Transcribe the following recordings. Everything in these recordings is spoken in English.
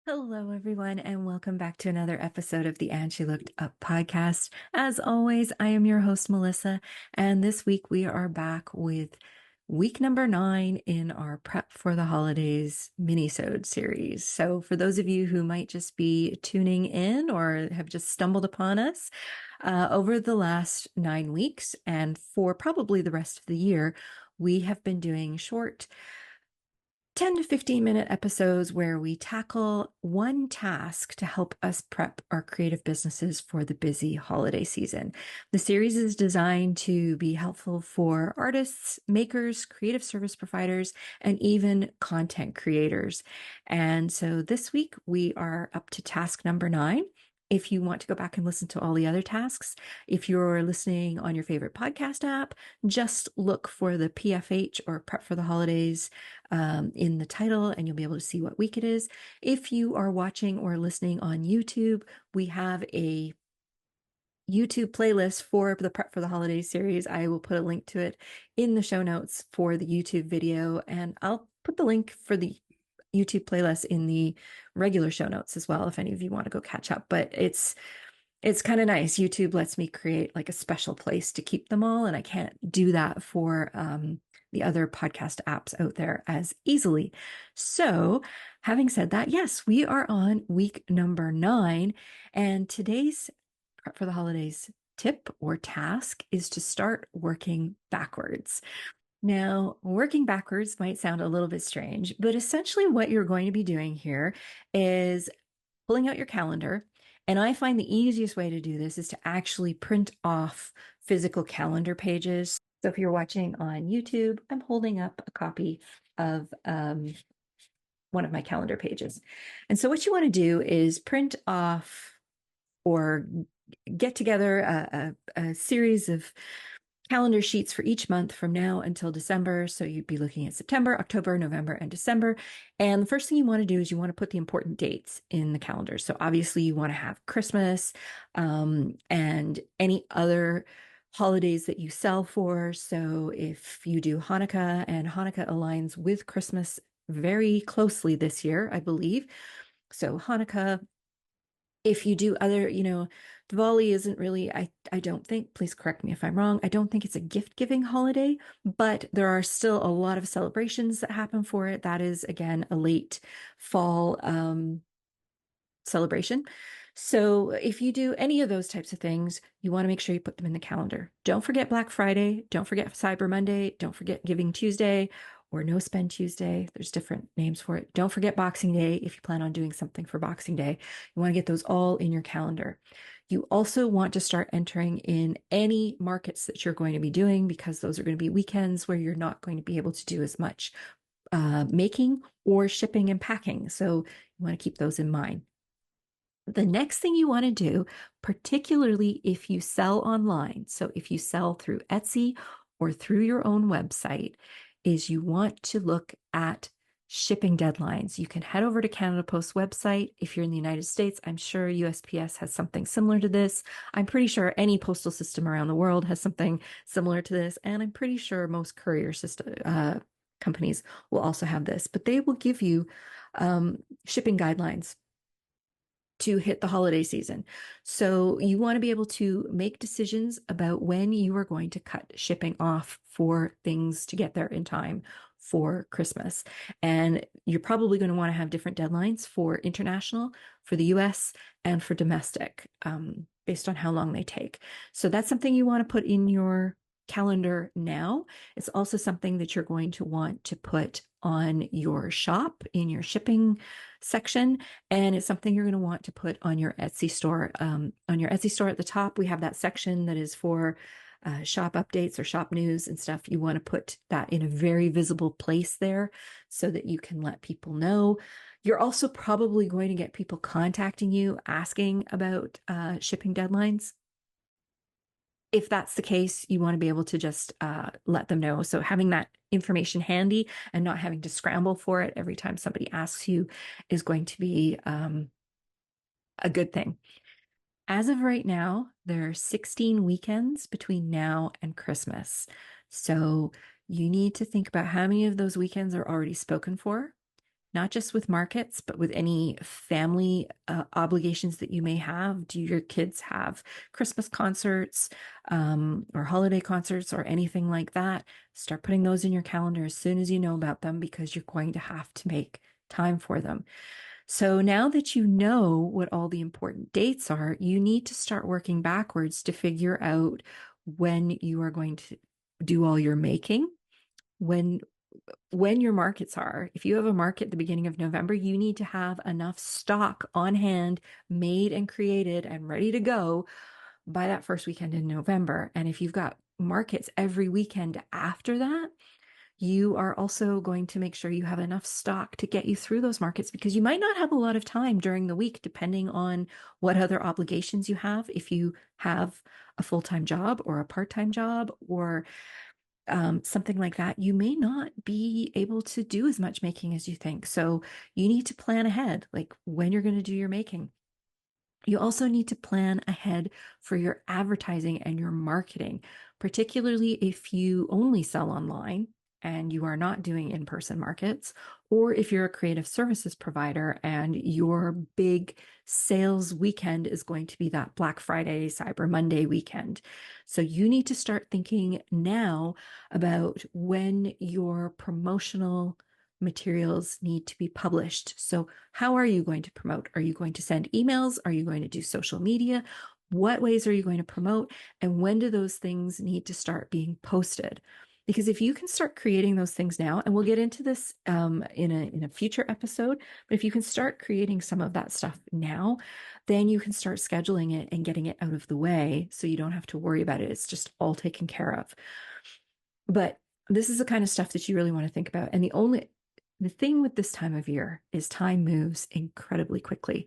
Hello, everyone, and welcome back to another episode of the And She Looked Up podcast. As always, I am your host, Melissa, and this week we are back with week number 9 in our Prep for the Holidays mini-sode series. So for those of you who might just be tuning in or have just stumbled upon us, over the last 9 weeks and for probably the rest of the year, we have been doing short 10 to 15-minute episodes where we tackle one task to help us prep our creative businesses for the busy holiday season. The series is designed to be helpful for artists, makers, creative service providers, and even content creators. And so this week we are up to task number 9. If you want to go back and listen to all the other tasks, if you're listening on your favorite podcast app, just look for the PFH or Prep for the Holidays in the title, and you'll be able to see what week it is. If you are watching or listening on YouTube, we have a YouTube playlist for the Prep for the Holidays series. I will put a link to it in the show notes for the YouTube video, and I'll put the link for the YouTube playlist in the regular show notes as well if any of you want to go catch up. But it's kind of nice. YouTube lets me create like a special place to keep them all, and I can't do that for the other podcast apps out there as easily. So, having said that, yes, we are on week number 9, and today's Prep for the Holidays tip or task is to start working backwards. Now, working backwards might sound a little bit strange, but essentially what you're going to be doing here is pulling out your calendar. And I find the easiest way to do this is to actually print off physical calendar pages. So if you're watching on YouTube, I'm holding up a copy of one of my calendar pages. And so what you want to do is print off or get together a series of calendar sheets for each month from now until December. So you'd be looking at September, October, November, and December. And the first thing you want to do is you want to put the important dates in the calendar. So obviously you want to have Christmas and any other holidays that you sell for. So if you do Hanukkah, and Hanukkah aligns with Christmas very closely this year, I believe. So Hanukkah, if you do other, Diwali isn't really, I don't think, please correct me if I'm wrong, I don't think it's a gift-giving holiday, but there are still a lot of celebrations that happen for it. That is, again, a late fall celebration. So if you do any of those types of things, you want to make sure you put them in the calendar. Don't forget Black Friday. Don't forget Cyber Monday. Don't forget Giving Tuesday or No Spend Tuesday. There's different names for it. Don't forget Boxing Day if you plan on doing something for Boxing Day. You want to get those all in your calendar. You also want to start entering in any markets that you're going to be doing, because those are going to be weekends where you're not going to be able to do as much making or shipping and packing. So you want to keep those in mind. The next thing you want to do, particularly if you sell online, so if you sell through Etsy or through your own website, is you want to look at shipping deadlines. You can head over to Canada Post's website. If you're in the United States, I'm sure USPS has something similar to this. I'm pretty sure any postal system around the world has something similar to this. And I'm pretty sure most courier system companies will also have this, but they will give you shipping guidelines to hit the holiday season. So you want to be able to make decisions about when you are going to cut shipping off for things to get there in time for Christmas. And you're probably going to want to have different deadlines for international, for the US, and for domestic, based on how long they take. So that's something you want to put in your calendar now. It's also something that you're going to want to put on your shop in your shipping section, and it's something you're going to want to put on your Etsy store. On your Etsy store at the top, we have that section that is for shop updates or shop news and stuff. You want to put that in a very visible place there so that you can let people know. You're also probably going to get people contacting you asking about shipping deadlines. If that's the case, you want to be able to just let them know. So having that information handy and not having to scramble for it every time somebody asks you is going to be a good thing. As of right now, there are 16 weekends between now and Christmas. So you need to think about how many of those weekends are already spoken for. not just with markets, but with any family obligations that you may have. Do your kids have Christmas concerts or holiday concerts or anything like that? Start putting those in your calendar as soon as you know about them, because you're going to have to make time for them. So now that you know what all the important dates are, you need to start working backwards to figure out when you are going to do all your making, when your markets are. If you have a market at the beginning of November, you need to have enough stock on hand, made and created and ready to go by that first weekend in November. And if you've got markets every weekend after that, you are also going to make sure you have enough stock to get you through those markets, because you might not have a lot of time during the week, depending on what other obligations you have. If you have a full-time job or a part-time job or something like that, you may not be able to do as much making as you think. So you need to plan ahead, like when you're going to do your making. You also need to plan ahead for your advertising and your marketing, particularly if you only sell online and you are not doing in-person markets, or if you're a creative services provider and your big sales weekend is going to be that Black Friday, Cyber Monday weekend. So you need to start thinking now about when your promotional materials need to be published. So how are you going to promote? Are you going to send emails? Are you going to do social media? What ways are you going to promote? And when do those things need to start being posted? Because if you can start creating those things now, and we'll get into this in a future episode, but if you can start creating some of that stuff now, then you can start scheduling it and getting it out of the way so you don't have to worry about it. It's just all taken care of. But this is the kind of stuff that you really want to think about. And the thing with this time of year is time moves incredibly quickly.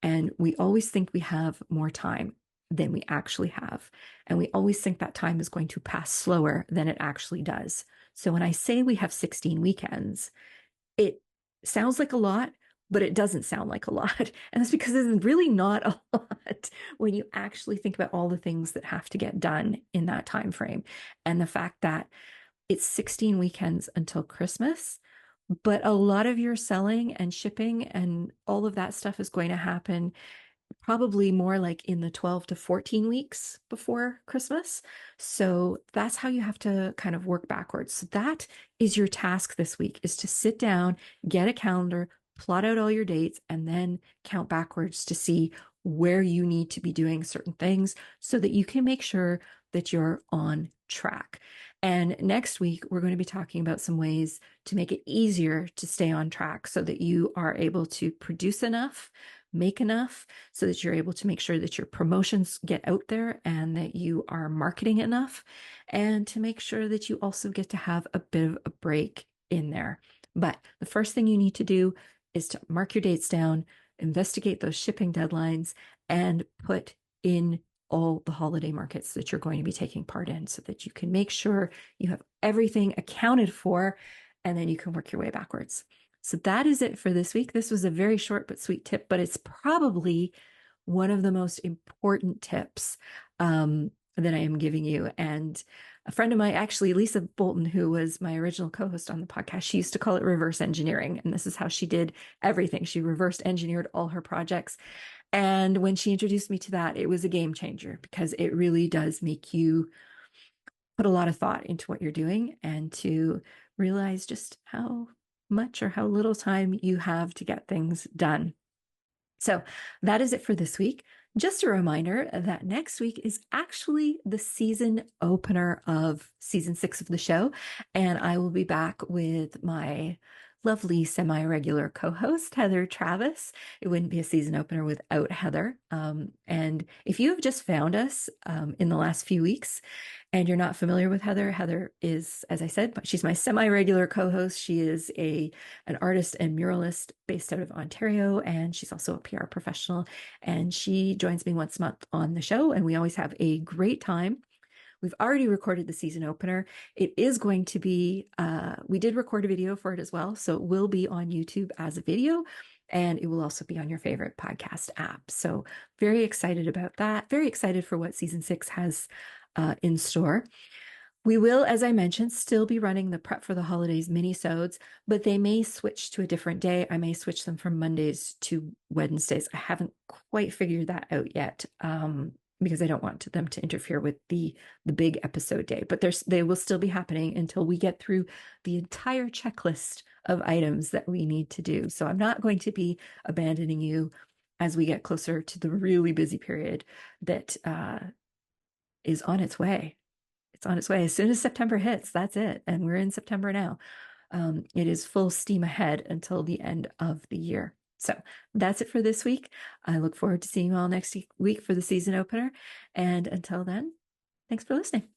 And we always think we have more time than we actually have. And we always think that time is going to pass slower than it actually does. So when I say we have 16 weekends, it sounds like a lot, but it doesn't sound like a lot. And that's because it's really not a lot when you actually think about all the things that have to get done in that time frame. And the fact that it's 16 weekends until Christmas, but a lot of your selling and shipping and all of that stuff is going to happen probably more like in the 12 to 14 weeks before Christmas. So that's how you have to kind of work backwards. So that is your task this week, is to sit down, get a calendar, plot out all your dates, and then count backwards to see where you need to be doing certain things so that you can make sure that you're on track. And next week, we're going to be talking about some ways to make it easier to stay on track so that you are able to produce enough, make enough, so that you're able to make sure that your promotions get out there and that you are marketing enough, and to make sure that you also get to have a bit of a break in there. But the first thing you need to do is to mark your dates down, investigate those shipping deadlines, and put in all the holiday markets that you're going to be taking part in so that you can make sure you have everything accounted for, and then you can work your way backwards. So that is it for this week. This was a very short but sweet tip, but it's probably one of the most important tips that I am giving you. And a friend of mine, actually, Lisa Bolton, who was my original co-host on the podcast, she used to call it reverse engineering. And this is how she did everything. She reverse engineered all her projects. And when she introduced me to that, it was a game changer, because it really does make you put a lot of thought into what you're doing and to realize just how much or how little time you have to get things done. So that is it for this week. Just a reminder that next week is actually the season opener of season 6 of the show. And I will be back with my lovely semi-regular co-host, Heather Travis. It wouldn't be a season opener without Heather. And if you have just found us in the last few weeks and you're not familiar with Heather, Heather is, as I said, she's my semi-regular co-host. She is an artist and muralist based out of Ontario, and she's also a PR professional. And she joins me once a month on the show, and we always have a great time. We've already recorded the season opener. It is going to be, we did record a video for it as well. So it will be on YouTube as a video, and it will also be on your favorite podcast app. So very excited about that. Very excited for what season 6 has in store. We will, as I mentioned, still be running the Prep for the Holidays mini-sodes, but they may switch to a different day. I may switch them from Mondays to Wednesdays. I haven't quite figured that out yet, because I don't want them to interfere with the big episode day. But they will still be happening until we get through the entire checklist of items that we need to do. So I'm not going to be abandoning you as we get closer to the really busy period that is on its way. It's on its way. As soon as September hits, that's it. And we're in September now. It is full steam ahead until the end of the year. So that's it for this week. I look forward to seeing you all next week for the season opener. And until then, thanks for listening.